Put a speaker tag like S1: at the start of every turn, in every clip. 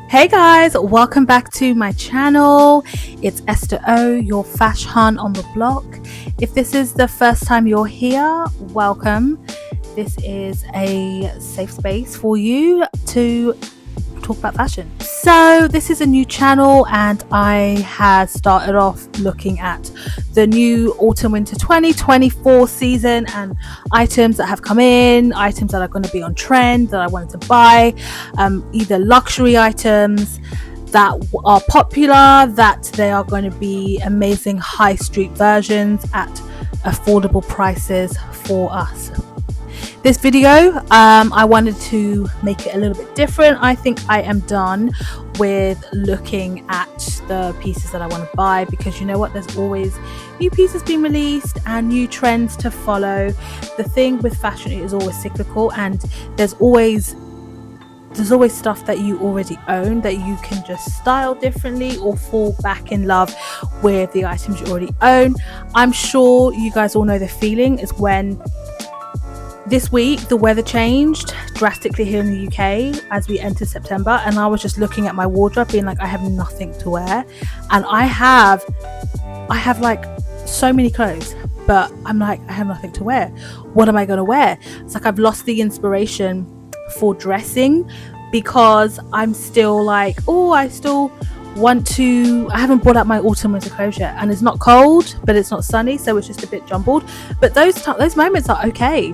S1: Hey guys, welcome back to my channel. It's Esther O, your fashion hun on the block. If this is the first time you're here, welcome. This is a safe space for you to talk about fashion. So this is a new channel and I had started off looking at the new autumn winter 2024 season and items that have come in, items that are going to be on trend that I wanted to buy, either luxury items that are popular, that they are going to be amazing high street versions at affordable prices for us. This video, I wanted to make it a little bit different. I think I am done with looking at the pieces that I want to buy, because you know what, there's always new pieces being released and new trends to follow. The thing with fashion, it is always cyclical, and there's always stuff that you already own that you can just style differently or fall back in love with the items you already own. I'm sure you guys all know the feeling is when this week the weather changed drastically here in the UK as we entered September, and I was just looking at my wardrobe being like, I have nothing to wear, and I have like so many clothes, but I'm like, I have nothing to wear. What am I going to wear? It's like I've lost the inspiration for dressing, because I'm still like, I haven't brought out my autumn winter clothes yet, and it's not cold but it's not sunny, so it's just a bit jumbled. But those moments are okay.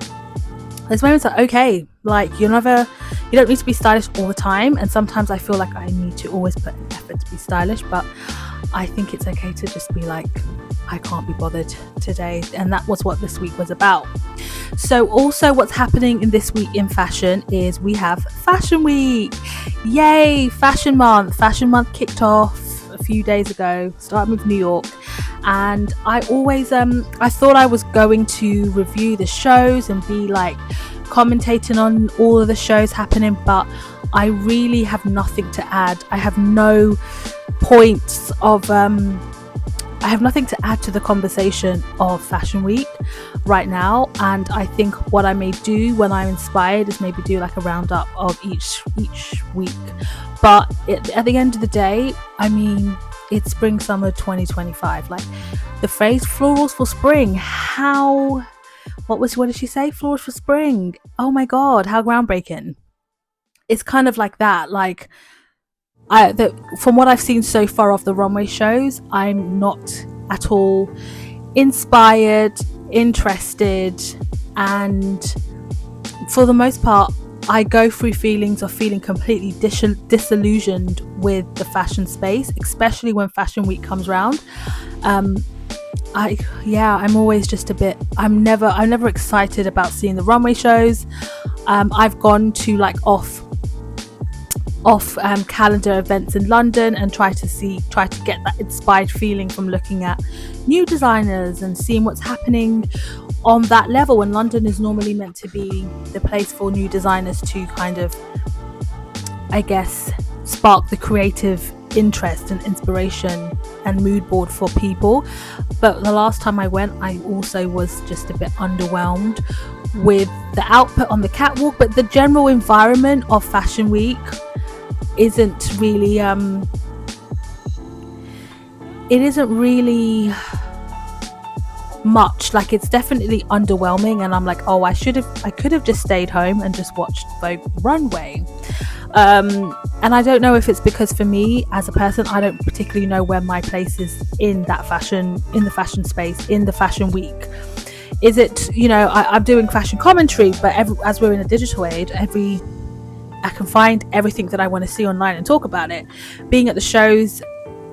S1: Like, you don't need to be stylish all the time, and sometimes I feel like I need to always put an effort to be stylish, but I think it's okay to just be like, I can't be bothered today. And that was what this week was about. So also what's happening in this week in fashion is we have Fashion Week. Yay, Fashion Month kicked off a few days ago, starting with New York. And I always I thought I was going to review the shows and be like commentating on all of the shows happening, but I really have nothing to add. I have no points of I have nothing to add to the conversation of Fashion Week right now. And I think what I may do when I'm inspired is maybe do like a roundup of each week. But at the end of the day, I mean, it's spring summer 2025. Like the phrase florals for spring, what did she say? Florals for spring. Oh my god, how groundbreaking. It's kind of like that. Like from what I've seen so far of the runway shows, I'm not at all inspired, interested, and for the most part I go through feelings of feeling completely disillusioned with the fashion space, especially when Fashion Week comes around. I'm always just a bit, I'm never excited about seeing the runway shows. I've gone to like off calendar events in London and try to get that inspired feeling from looking at new designers and seeing what's happening on that level. And London is normally meant to be the place for new designers to kind of, I guess, spark the creative interest and inspiration and mood board for people. But the last time I went, I also was just a bit underwhelmed with the output on the catwalk, but the general environment of Fashion Week isn't really much. Like, it's definitely underwhelming, and I'm like, I could have just stayed home and just watched Vogue Runway. And I don't know if it's because for me as a person, I don't particularly know where my place is in the fashion space, in the Fashion Week. Is it, I'm doing fashion commentary, but as we're in a digital age, I can find everything that I want to see online and talk about it. Being at the shows,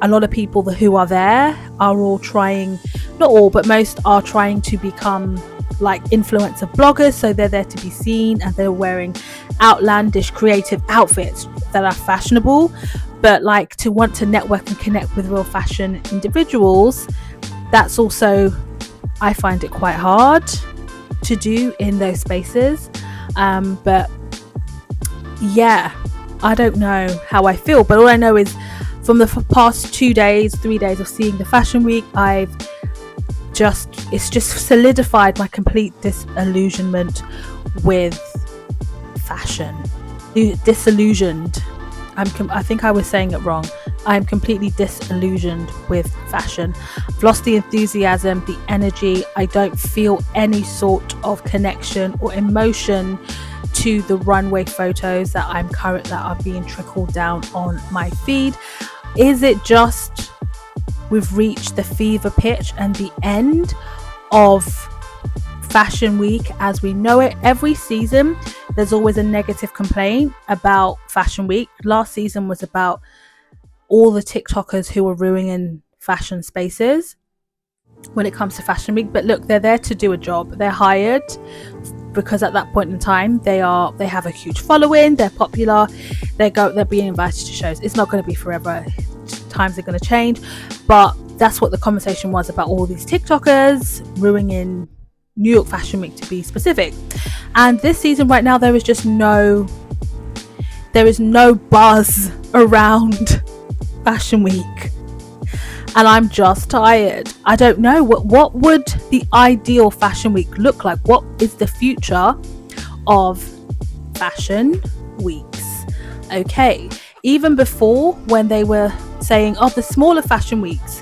S1: a lot of people who are there are all trying, not all, but most are trying to become like influencer bloggers, so they're there to be seen and they're wearing outlandish creative outfits that are fashionable, but like to want to network and connect with real fashion individuals, that's also, I find it quite hard to do in those spaces. But yeah, I don't know how I feel, but all I know is from the past 3 days of seeing the Fashion Week, it's just solidified my complete disillusionment with fashion. Disillusioned. I think I was saying it wrong. I'm completely disillusioned with fashion. I've lost the enthusiasm, the energy. I don't feel any sort of connection or emotion to the runway photos that are being trickled down on my feed. Is it just we've reached the fever pitch and the end of Fashion Week as we know it? Every season there's always a negative complaint about Fashion Week. Last season was about all the TikTokers who were ruining fashion spaces when it comes to Fashion Week. But look, they're there to do a job. They're hired because at that point in time they have a huge following, they're popular, they're being invited to shows. It's not going to be forever. Times are going to change, but that's what the conversation was about, all these TikTokers ruining New York Fashion Week, to be specific. And this season right now there is no buzz around Fashion Week, and I'm just tired. I don't know what would the ideal Fashion Week look like. What is the future of Fashion Weeks? Okay, even before, when they were saying the smaller fashion weeks,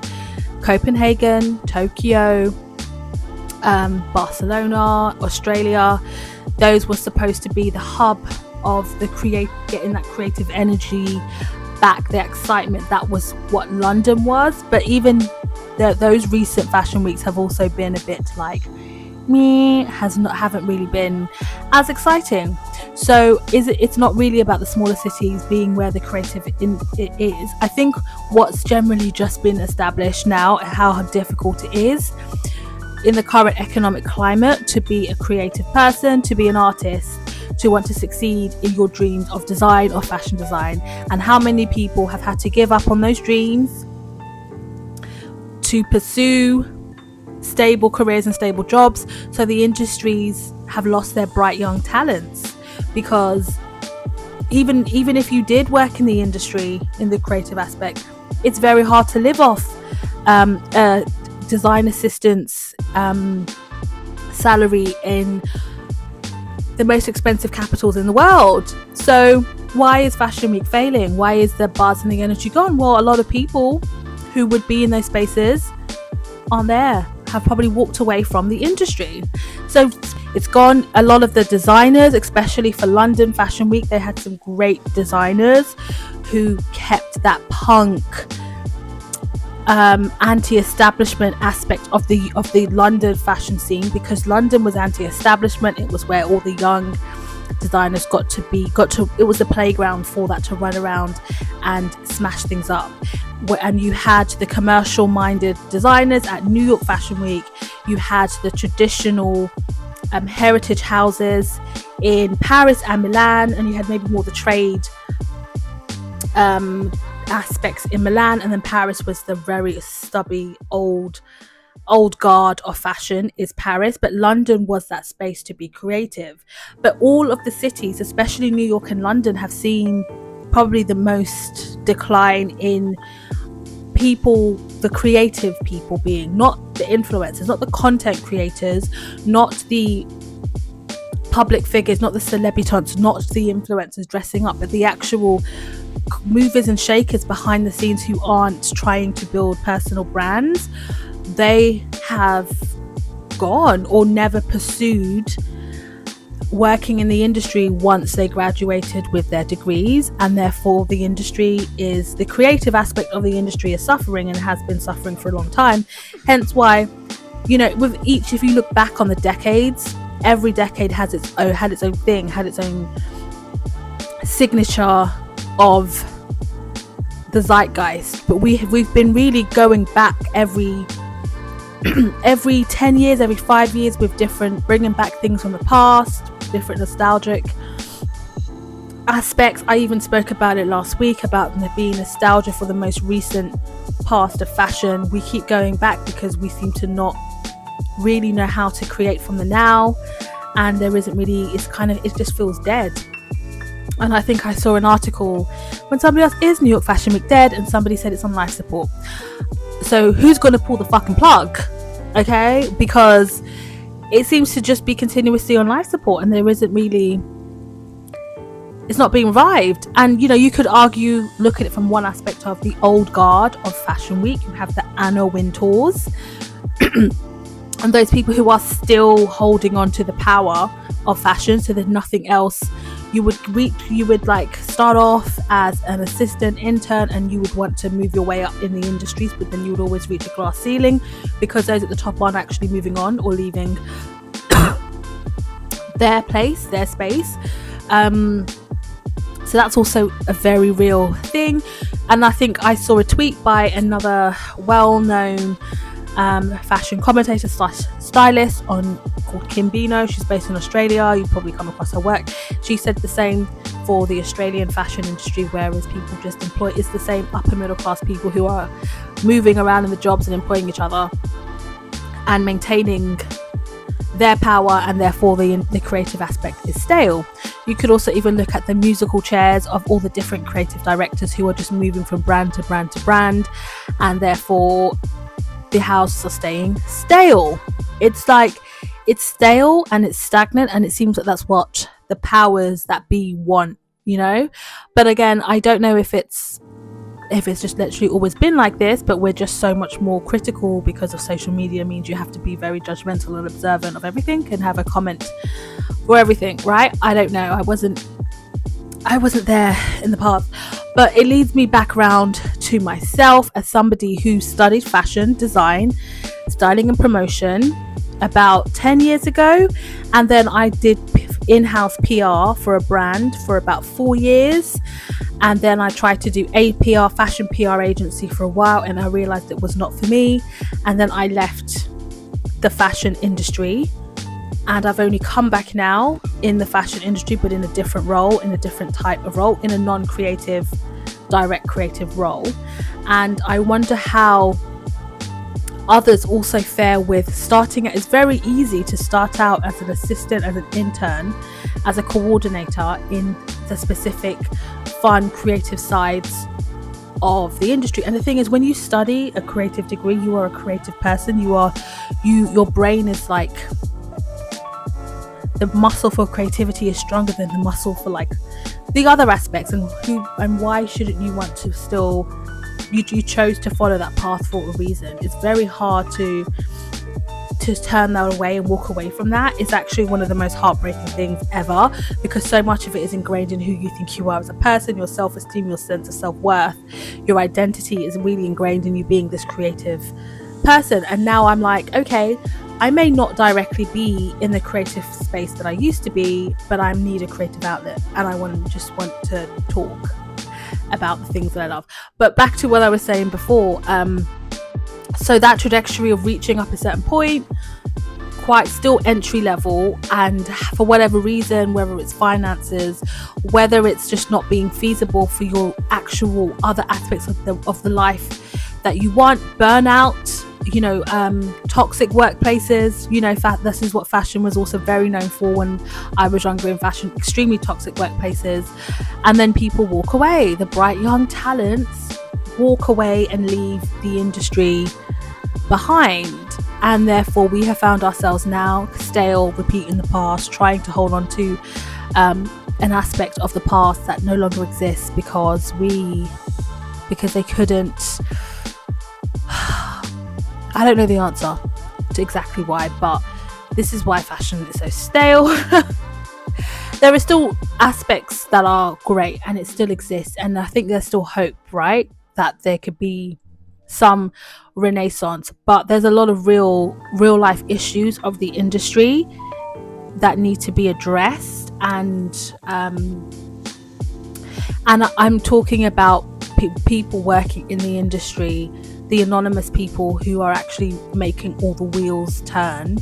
S1: Copenhagen, Tokyo, Barcelona, Australia, those were supposed to be the hub of getting that creative energy back, the excitement. That was what London was. But even those recent fashion weeks have also been a bit like haven't really been as exciting. So it's not really about the smaller cities being where the creative it is. I think what's generally just been established now, how difficult it is in the current economic climate to be a creative person, to be an artist, to want to succeed in your dreams of design or fashion design, and how many people have had to give up on those dreams to pursue stable careers and stable jobs. So the industries have lost their bright young talents, because even if you did work in the industry, in the creative aspect, it's very hard to live off design assistants salary in the most expensive capitals in the world. So why is Fashion Week failing? Why is the buzz and the energy gone? Well, a lot of people who would be in those spaces aren't there, have probably walked away from the industry. So it's gone. A lot of the designers, especially for London Fashion Week, they had some great designers who kept that punk anti-establishment aspect of the London fashion scene, because London was anti-establishment. It was where all the young designers it was the playground for that, to run around and smash things up. And you had the commercial minded designers at New York Fashion Week, you had the traditional heritage houses in Paris and Milan, and you had maybe more the trade aspects in Milan, and then Paris was the very stubby old guard of fashion is Paris. But London was that space to be creative. But all of the cities, especially New York and London, have seen probably the most decline in people, the creative people, being not the influencers, not the content creators, not the public figures, not the celebrities, not the influencers dressing up, but the actual movers and shakers behind the scenes who aren't trying to build personal brands. They have gone or never pursued working in the industry once they graduated with their degrees, and therefore the creative aspect of the industry is suffering, and has been suffering for a long time. Hence why, if you look back on the decades, every decade had its own thing, had its own signature of the zeitgeist. But we've been really going back every 10 years, every 5 years, with bringing back things from the past, different nostalgic aspects. I even spoke about it last week, about there being nostalgia for the most recent past of fashion. We keep going back because we seem to not really know how to create from the now, and there isn't really, it just feels dead. And I think I saw an article when somebody asked, is New York Fashion Week dead? And somebody said it's on life support. So who's going to pull the fucking plug? Okay, because it seems to just be continuously on life support, and there isn't really it's not being revived. And you could argue, look at it from one aspect of the old guard of Fashion Week. You have the Anna Wintours and those people who are still holding on to the power of fashion. So there's nothing else. You would like start off as an assistant intern and you would want to move your way up in the industries, but then you would always reach a glass ceiling because those at the top aren't actually moving on or leaving their place, their space. So that's also a very real thing. And I think I saw a tweet by another well-known fashion commentator / stylist called Kim Bino. She's based in Australia. You've probably come across her work. She said the same for the Australian fashion industry, whereas people just employ, it's the same upper middle class people who are moving around in the jobs and employing each other and maintaining their power, and therefore the creative aspect is stale. You could also even look at the musical chairs of all the different creative directors who are just moving from brand to brand to brand, and therefore the houses are staying stale. It's like, it's stale and it's stagnant, and it seems like that's what the powers that be want, but again, I don't know if it's just literally always been like this, but we're just so much more critical because of social media. Means you have to be very judgmental and observant of everything and have a comment for everything, right? I don't know, I wasn't there in the past, but it leads me back around to myself as somebody who studied fashion design, styling and promotion about 10 years ago, and then I did in-house PR for a brand for about 4 years, and then I tried to do a fashion PR agency for a while, and I realized it was not for me, and then I left the fashion industry, and I've only come back now in the fashion industry, but in a different role, in a different type of role, in a non-creative, direct creative role. And I wonder how others also fare with starting. It's very easy to start out as an assistant, as an intern, as a coordinator in the specific fun creative sides of the industry. And the thing is, when you study a creative degree, you are a creative person. Your brain is like, the muscle for creativity is stronger than the muscle for like the other aspects. And why shouldn't you want to still, you chose to follow that path for a reason. It's very hard to turn that away and walk away from that. It's actually one of the most heartbreaking things ever, because so much of it is ingrained in who you think you are as a person. Your self-esteem, your sense of self-worth, your identity is really ingrained in you being this creative person. And now I'm like, okay, I may not directly be in the creative space that I used to be, but I need a creative outlet, and I just want to talk about the things that I love. But back to what I was saying before, so that trajectory of reaching up a certain point, quite still entry level, and for whatever reason, whether it's finances, whether it's just not being feasible for your actual other aspects of the life that you want, burnout, toxic workplaces, this is what fashion was also very known for when I was younger in fashion, extremely toxic workplaces. And then people walk away, the bright young talents walk away and leave the industry behind, and therefore we have found ourselves now stale, repeating the past, trying to hold on to an aspect of the past that no longer exists because they couldn't. I don't know the answer to exactly why, but this is why fashion is so stale. There are still aspects that are great and it still exists, and I think there's still hope, right, that there could be some renaissance, but there's a lot of real life issues of the industry that need to be addressed, and I'm talking about people working in the industry, the anonymous people who are actually making all the wheels turn,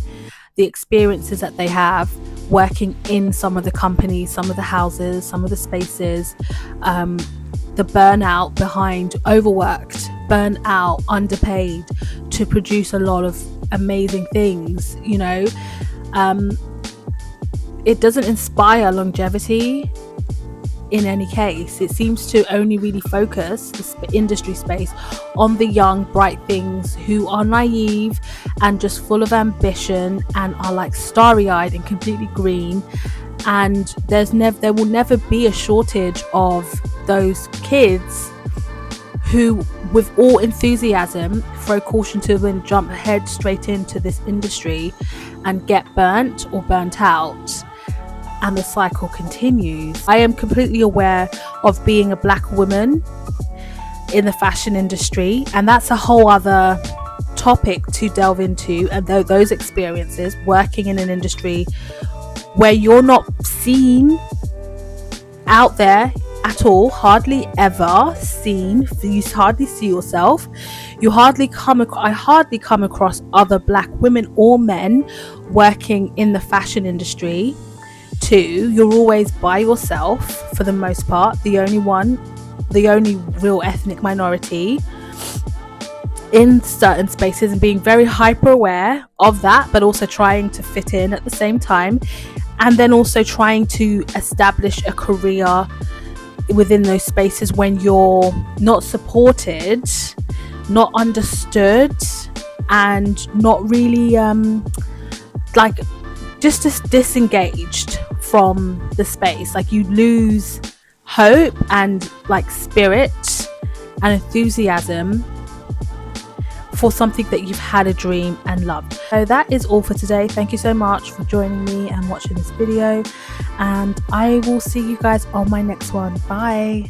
S1: the experiences that they have working in some of the companies, some of the houses, some of the spaces, the burnout behind overworked, burnt out, underpaid to produce a lot of amazing things. It doesn't inspire longevity in any case. It seems to only really focus the industry space on the young, bright things who are naive and just full of ambition and are like starry-eyed and completely green, and there will never be a shortage of those kids who, with all enthusiasm, throw caution to the wind, jump head straight into this industry and get burnt or burnt out, and the cycle continues. I am completely aware of being a black woman in the fashion industry, and that's a whole other topic to delve into, and those experiences working in an industry where you're not seen out there at all, hardly ever seen. You hardly see yourself. I hardly come across other black women or men working in the fashion industry. Too, you're always by yourself for the most part, the only real ethnic minority in certain spaces, and being very hyper aware of that, but also trying to fit in at the same time, and then also trying to establish a career within those spaces when you're not supported, not understood, and not really just disengaged from the space. Like, you lose hope and like spirit and enthusiasm for something that you've had a dream and loved. So that is all for today. Thank you so much for joining me and watching this video, and I will see you guys on my next one. Bye.